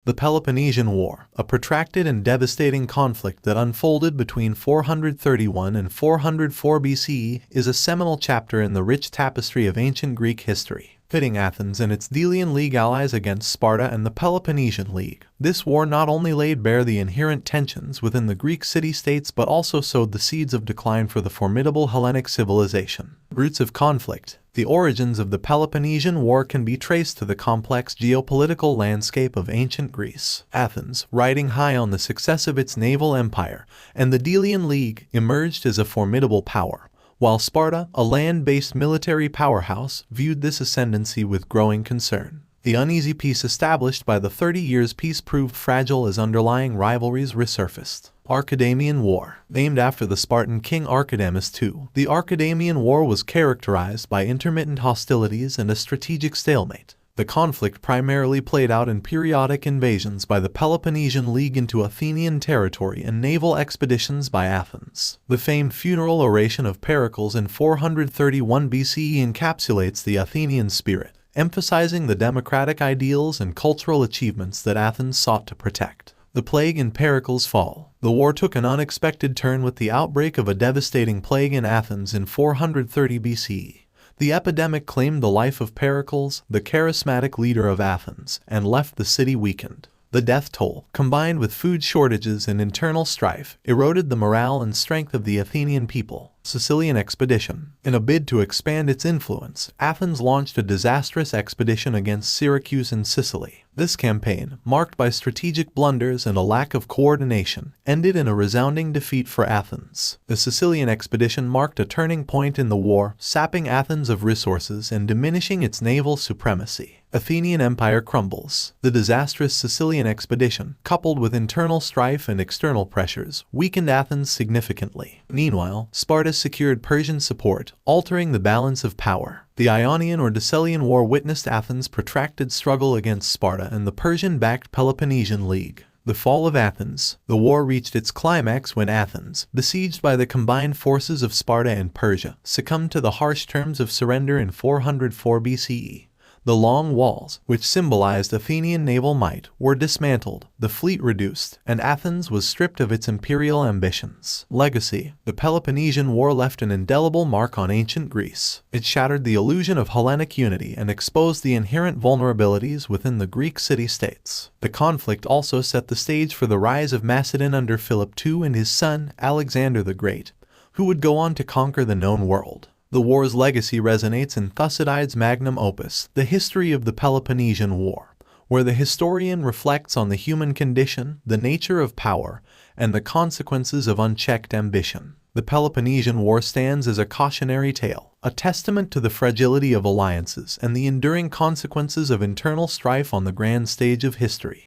The Peloponnesian War, a protracted and devastating conflict that unfolded between 431 and 404 BCE, is a seminal chapter in the rich tapestry of ancient Greek history, pitting Athens and its Delian League allies against Sparta and the Peloponnesian League. This war not only laid bare the inherent tensions within the Greek city-states but also sowed the seeds of decline for the formidable Hellenic civilization. Roots of conflict. The origins of the Peloponnesian War can be traced to the complex geopolitical landscape of ancient Greece. Athens, riding high on the success of its naval empire, and the Delian League emerged as a formidable power, while Sparta, a land-based military powerhouse, viewed this ascendancy with growing concern. The uneasy peace established by the 30 Years' Peace proved fragile as underlying rivalries resurfaced. Archidamian War. Named after the Spartan king Archidamus II, the Archidamian War was characterized by intermittent hostilities and a strategic stalemate. The conflict primarily played out in periodic invasions by the Peloponnesian League into Athenian territory and naval expeditions by Athens. The famed funeral oration of Pericles in 431 BCE encapsulates the Athenian spirit, emphasizing the democratic ideals and cultural achievements that Athens sought to protect. The plague in Pericles' fall. The war took an unexpected turn with the outbreak of a devastating plague in Athens in 430 BCE. The epidemic claimed the life of Pericles, the charismatic leader of Athens, and left the city weakened. The death toll, combined with food shortages and internal strife, eroded the morale and strength of the Athenian people. Sicilian expedition. In a bid to expand its influence, Athens launched a disastrous expedition against Syracuse in Sicily. This campaign, marked by strategic blunders and a lack of coordination, ended in a resounding defeat for Athens. The Sicilian expedition marked a turning point in the war, sapping Athens of resources and diminishing its naval supremacy. Athenian Empire crumbles. The disastrous Sicilian expedition, coupled with internal strife and external pressures, weakened Athens significantly. Meanwhile, Sparta secured Persian support, altering the balance of power. The Ionian or Decisive War witnessed Athens' protracted struggle against Sparta and the Persian-backed Peloponnesian League. The fall of Athens. The war reached its climax when Athens, besieged by the combined forces of Sparta and Persia, succumbed to the harsh terms of surrender in 404 BCE. The long walls, which symbolized Athenian naval might, were dismantled, the fleet reduced, and Athens was stripped of its imperial ambitions. Legacy. The Peloponnesian War left an indelible mark on ancient Greece. It shattered the illusion of Hellenic unity and exposed the inherent vulnerabilities within the Greek city-states. The conflict also set the stage for the rise of Macedon under Philip II and his son, Alexander the Great, who would go on to conquer the known world. The war's legacy resonates in Thucydides's magnum opus, The History of the Peloponnesian War, where the historian reflects on the human condition, the nature of power, and the consequences of unchecked ambition. The Peloponnesian War stands as a cautionary tale, a testament to the fragility of alliances and the enduring consequences of internal strife on the grand stage of history.